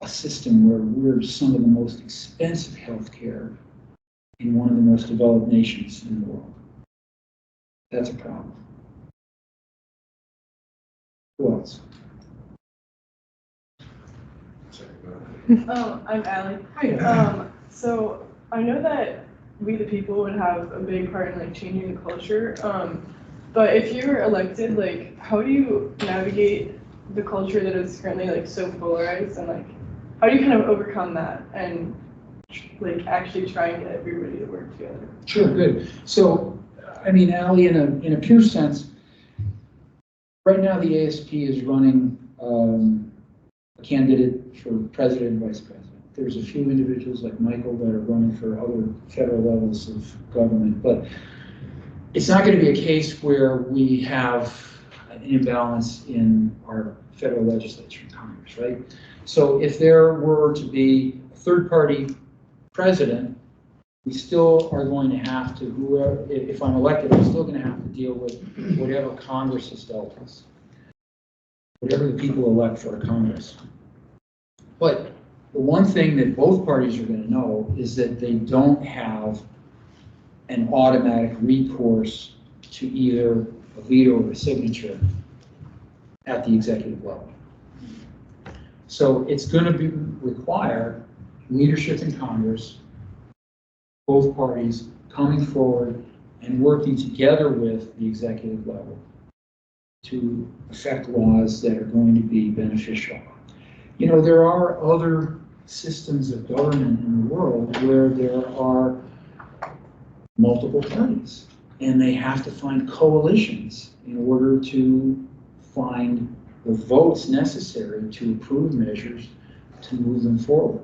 a system where we're some of the most expensive health care in one of the most developed nations in the world. That's a problem. Who else? I'm Allie. Hi. So I know that we the people would have a big part in like changing the culture. But if you were elected, like how do you navigate the culture that is currently like so polarized, and like how do you kind of overcome that and like actually try and get everybody to work together? Sure, good. So, I mean, Allie, in a pure sense, right now the ASP is running a candidate for president and vice president. There's a few individuals like Michael that are running for other federal levels of government, but it's not going to be a case where we have an imbalance in our federal legislature and Congress, right? So if there were to be a third-party president, we still are going to have to, whoever, if I'm elected, I'm still going to have to deal with whatever Congress has dealt us, whatever the people elect for a Congress. But the one thing that both parties are going to know is that they don't have an automatic recourse to either a veto or a signature at the executive level. So it's going to require leadership in Congress, both parties coming forward and working together with the executive level to affect laws that are going to be beneficial. You know, there are other systems of government in the world where there are multiple parties, and they have to find coalitions in order to find the votes necessary to approve measures to move them forward.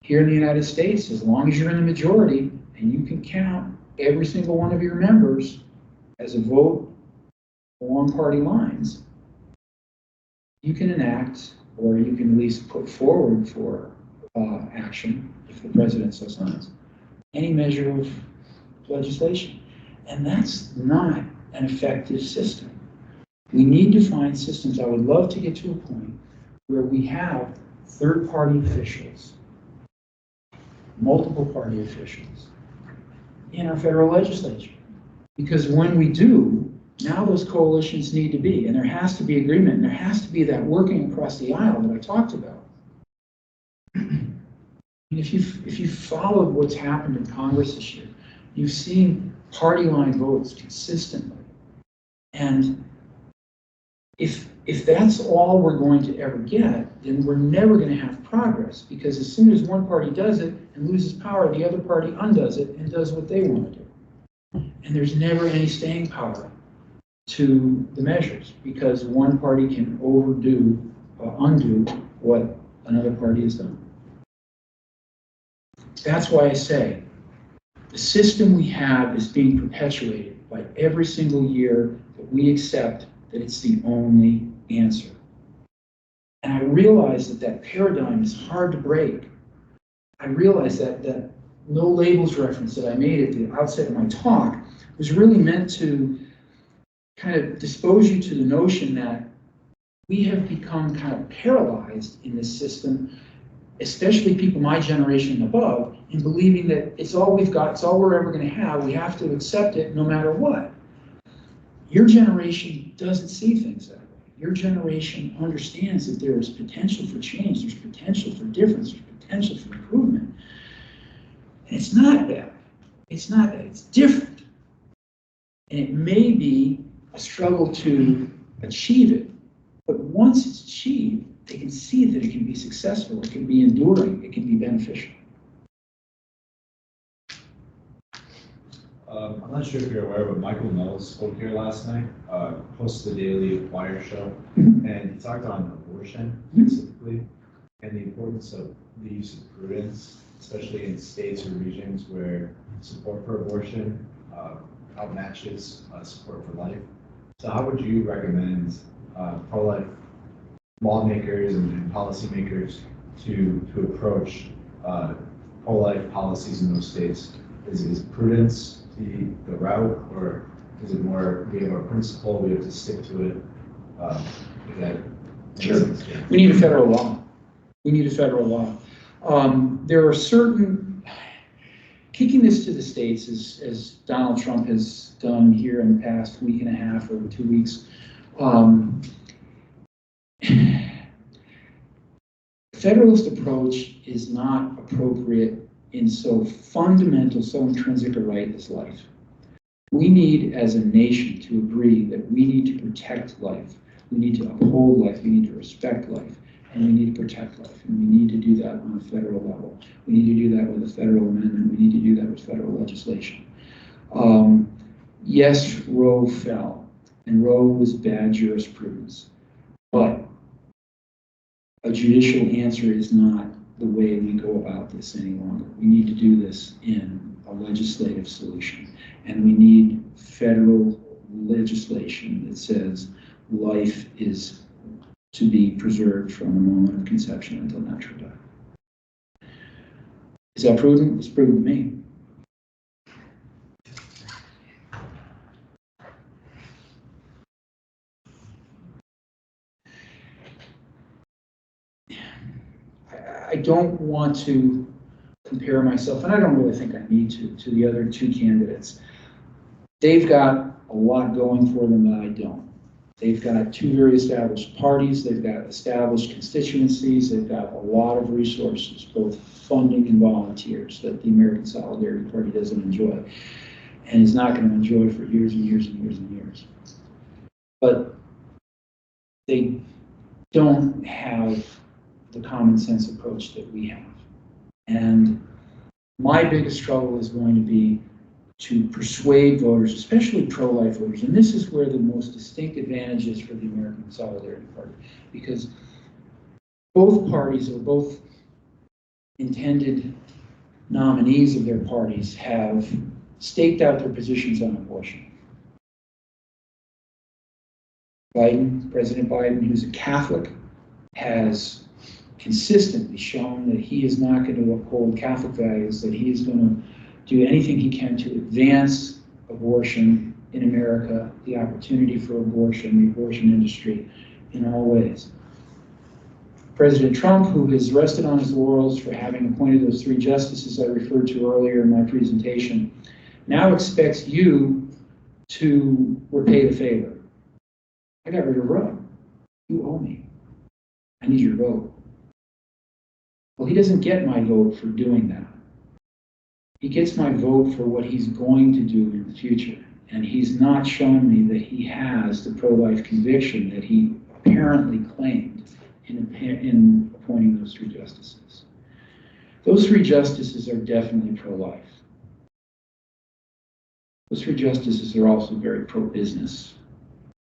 Here in the United States, as long as you're in the majority and you can count every single one of your members as a vote along party lines, you can enact, or you can at least put forward for action, if the president so signs, any measure of legislation. And that's not an effective system. We need to find systems. I would love to get to a point where we have third-party officials, multiple party officials in our federal legislature. Because when we do, now those coalitions need to be, and there has to be agreement, and there has to be that working across the aisle that I talked about. And if you've followed what's happened in Congress this year, you've seen party line votes consistently. And if that's all we're going to ever get, then we're never going to have progress, because as soon as one party does it and loses power, the other party undoes it and does what they want to do. And there's never any staying power to the measures, because one party can undo what another party has done. That's why I say the system we have is being perpetuated by every single year that we accept that it's the only answer. And I realize that paradigm is hard to break. I realize that no labels reference that I made at the outset of my talk was really meant to kind of dispose you to the notion that we have become kind of paralyzed in this system, especially people my generation and above, in believing that it's all we've got, it's all we're ever going to have, we have to accept it no matter what. Your generation doesn't see things that way. Your generation understands that there is potential for change, there's potential for difference, there's potential for improvement. And it's not bad. It's not bad, it's different. And it may be a struggle to achieve it, but once it's achieved, they can see that it can be successful, it can be enduring, it can be beneficial. I'm not sure if you're aware, but Michael Knowles spoke here last night, hosted the Daily Wire show, and he talked on abortion specifically, and the importance of the use of prudence, especially in states or regions where support for abortion outmatches support for life. So how would you recommend pro-life lawmakers and policymakers to approach pro-life policies in those states? Is prudence the route, or is it more, we have our principle, we have to stick to it? Is that Sure. We need a federal law. We need a federal law. There are certain, kicking this to the states, as Donald Trump has done here in the past week and a half or 2 weeks, federalist approach is not appropriate in so fundamental, so intrinsic a right as life. We need, as a nation, to agree that we need to protect life. We need to uphold life. We need to respect life. And we need to protect life. And we need to do that on a federal level. We need to do that with a federal amendment. We need to do that with federal legislation. Yes, Roe fell, and Roe was bad jurisprudence. But a judicial answer is not the way we go about this any longer. We need to do this in a legislative solution. And we need federal legislation that says life is to be preserved from the moment of conception until natural death. Is that prudent? It's prudent to me. I don't want to compare myself, and I don't really think I need to the other two candidates. They've got a lot going for them that I don't. They've got two very established parties, they've got established constituencies, they've got a lot of resources, both funding and volunteers, that the American Solidarity Party doesn't enjoy, and is not going to enjoy for years and years and years and years. But they don't have the common sense approach that we have. And my biggest struggle is going to be to persuade voters, especially pro-life voters, and this is where the most distinct advantage is for the American Solidarity Party, because both parties, or both intended nominees of their parties, have staked out their positions on abortion. Biden, President Biden, who's a Catholic, has consistently shown that he is not going to uphold Catholic values, that he is going to do anything he can to advance abortion in America, the opportunity for abortion, the abortion industry, in all ways. President Trump, who has rested on his laurels for having appointed those 3 justices I referred to earlier in my presentation, now expects you to repay the favor. I got rid of Roe. You owe me. I need your vote. Well, he doesn't get my vote for doing that. He gets my vote for what he's going to do in the future. And he's not shown me that he has the pro-life conviction that he apparently claimed in appointing those 3 justices. Those 3 justices are definitely pro-life. Those 3 justices are also very pro-business.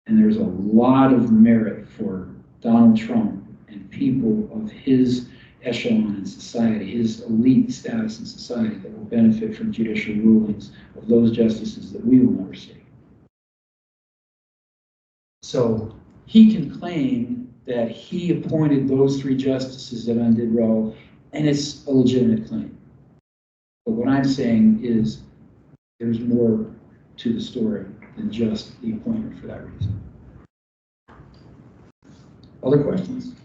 And there's a lot of merit for Donald Trump and people of his echelon in society, his elite status in society, that will benefit from judicial rulings of those justices that we will never see. So he can claim that he appointed those 3 justices that undid Roe, and it's a legitimate claim. But what I'm saying is there's more to the story than just the appointment for that reason. Other questions?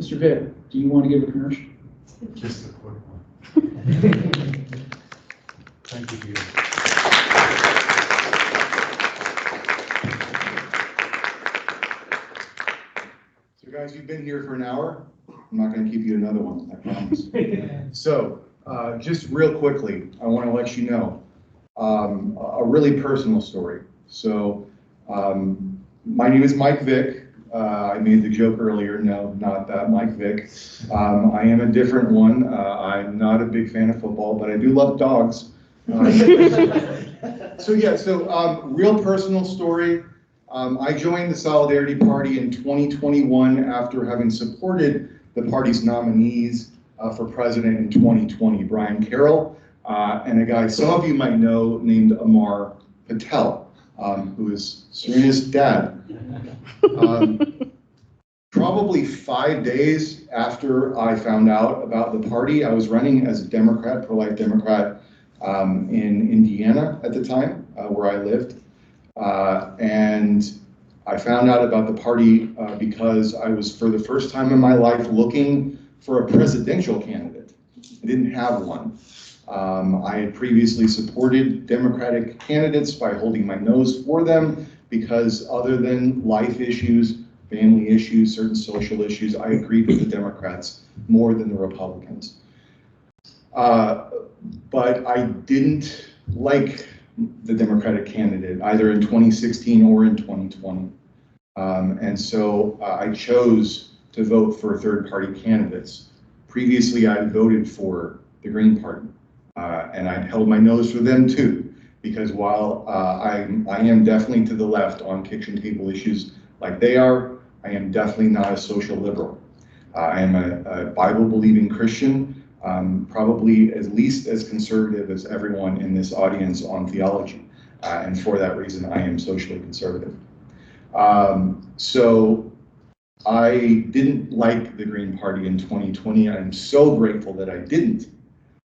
Mr. Vitt, do you want to give a commercial? Just a quick one. Thank you, Peter. So guys, you've been here for an hour. I'm not going to keep you another one, I promise. So just real quickly, I want to let you know a really personal story. So my name is Mike Vick. I made the joke earlier, no, not that Mike Vick. I am a different one. I'm not a big fan of football, but I do love dogs. So real personal story. I joined the Solidarity Party in 2021 after having supported the party's nominees for president in 2020, Brian Carroll, and a guy some of you might know named Amar Patel, who is Serena's dad. Probably 5 days after I found out about the party, I was running as a Democrat, pro-life Democrat, in Indiana at the time, where I lived. And I found out about the party because I was, for the first time in my life, looking for a presidential candidate. I didn't have one. I had previously supported Democratic candidates by holding my nose for them because other than life issues, family issues, certain social issues, I agreed with the Democrats more than the Republicans. But I didn't like the Democratic candidate either in 2016 or in 2020. And so I chose to vote for third-party candidates. Previously, I had voted for the Green Party, and I held my nose for them too, because while I am definitely to the left on kitchen table issues like they are, I am definitely not a social liberal. I am a Bible-believing Christian, probably at least as conservative as everyone in this audience on theology, and for that reason, I am socially conservative. So I didn't like the Green Party in 2020. I'm so grateful that I didn't,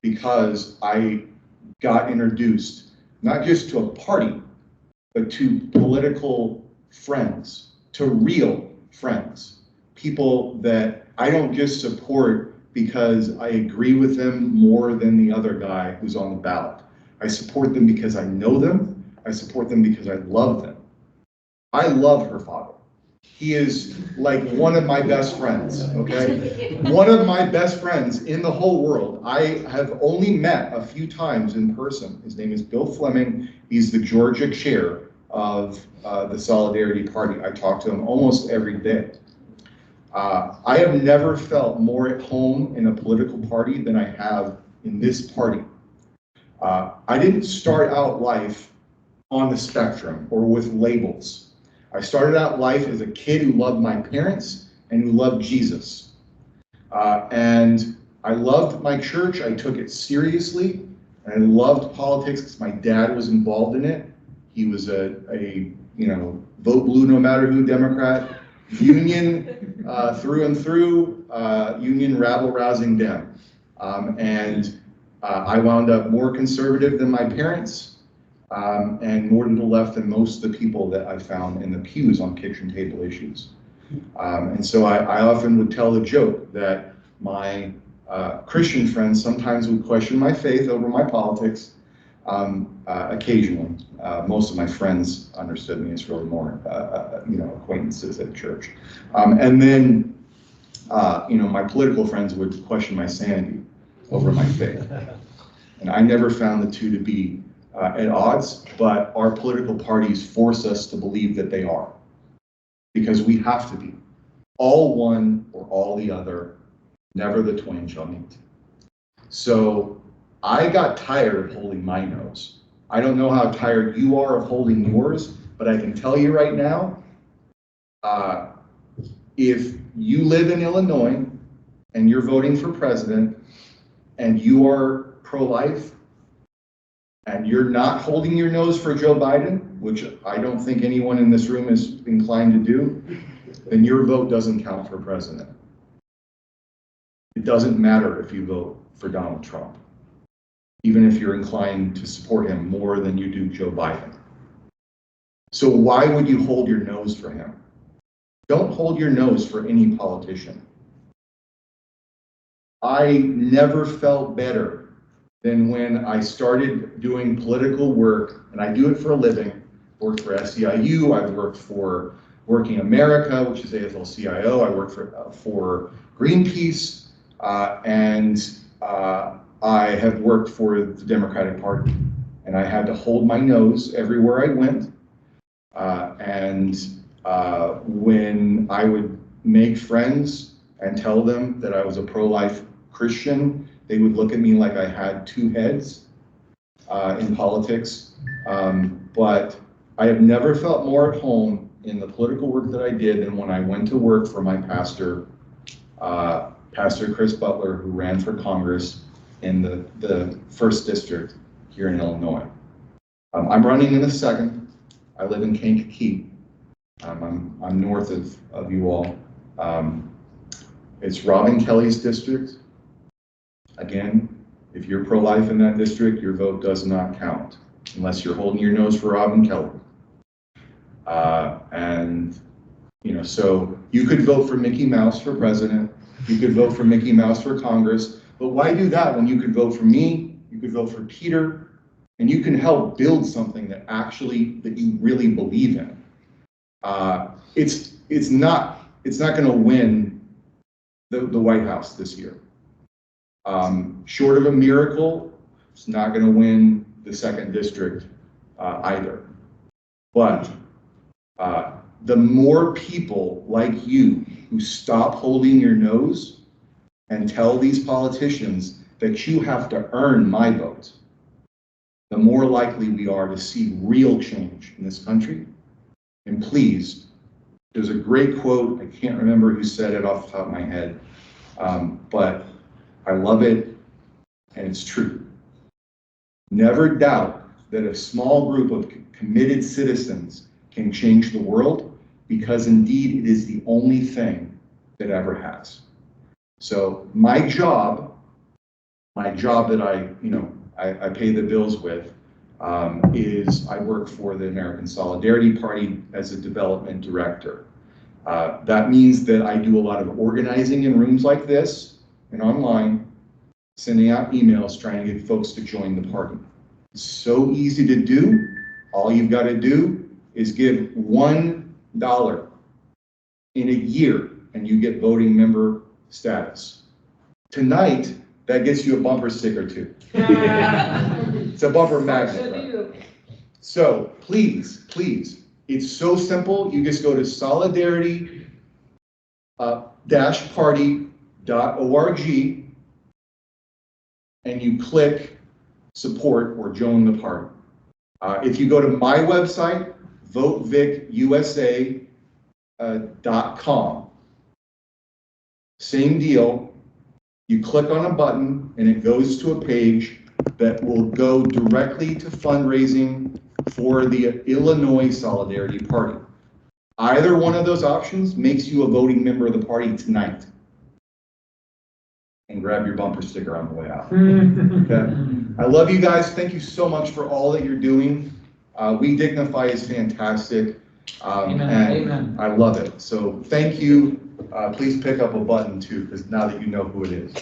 because I got introduced not just to a party, but to political friends, to real friends, people that I don't just support because I agree with them more than the other guy who's on the ballot. I support them because I know them. I support them because I love them. I love her father. He is like one of my best friends, okay? One of my best friends in the whole world. I have only met a few times in person. His name is Bill Fleming. He's the Georgia chair of the Solidarity Party. I talk to them almost every day. I have never felt more at home in a political party than I have in this party. I didn't start out life on the spectrum or with labels. I started out life as a kid who loved my parents and who loved Jesus. And I loved my church. I took it seriously. And I loved politics because my dad was involved in it. He was a vote blue no matter who Democrat, union through and through, union rabble-rousing Dem. I wound up more conservative than my parents and more to the left than most of the people that I found in the pews on kitchen table issues. And so I often would tell the joke that my Christian friends sometimes would question my faith over my politics. Occasionally, most of my friends understood me as really more, acquaintances at church. And then, my political friends would question my sanity over my faith. And I never found the two to be at odds, but our political parties force us to believe that they are, because we have to be. All one or all the other, never the twain shall meet. So I got tired of holding my nose. I don't know how tired you are of holding yours, but I can tell you right now, if you live in Illinois and you're voting for president and you are pro-life and you're not holding your nose for Joe Biden, which I don't think anyone in this room is inclined to do, then your vote doesn't count for president. It doesn't matter if you vote for Donald Trump, even if you're inclined to support him more than you do Joe Biden. So why would you hold your nose for him? Don't hold your nose for any politician. I never felt better than when I started doing political work, and I do it for a living. Worked for SEIU, I've worked for Working America, which is AFL-CIO, I worked for Greenpeace, and I have worked for the Democratic Party. And I had to hold my nose everywhere I went. When I would make friends and tell them that I was a pro-life Christian, they would look at me like I had two heads in politics. But I have never felt more at home in the political work that I did than when I went to work for my pastor, Pastor Chris Butler, who ran for Congress in the 1st District here in Illinois. I'm running in the 2nd. I live in Kankakee. I'm north of you all. It's Robin Kelly's district. Again, if you're pro-life in that district, your vote does not count unless you're holding your nose for Robin Kelly. So you could vote for Mickey Mouse for president. You could vote for Mickey Mouse for Congress. But why do that when you could vote for me? You could vote for Peter, and you can help build something that you really believe in. It's not going to win the White House this year. Short of a miracle, it's not going to win the 2nd District either. But the more people like you who stop holding your nose and tell these politicians that you have to earn my vote, the more likely we are to see real change in this country. And please, there's a great quote, I can't remember who said it off the top of my head, but I love it, and it's true. Never doubt that a small group of committed citizens can change the world, because indeed it is the only thing that ever has. So my job that I pay the bills with, is I work for the American Solidarity Party as a development director. That means that I do a lot of organizing in rooms like this and online, sending out emails trying to get folks to join the party. It's so easy to do. All you've got to do is give $1 in a year and you get voting member status. Tonight, that gets you a bumper sticker too. It's a bumper magnet. Right? So please, please, it's so simple. You just go to solidarity-party.org and you click support or join the party. If you go to my website, votevicUSA.com, same deal. You click on a button and it goes to a page that will go directly to fundraising for the Illinois Solidarity Party. Either one of those options makes you a voting member of the party tonight. And grab your bumper sticker on the way out. Okay? I love you guys. Thank you so much for all that you're doing. We Dignify is fantastic. Amen. And Amen. I love it. So thank you. Please pick up a button too, because now that you know who it is.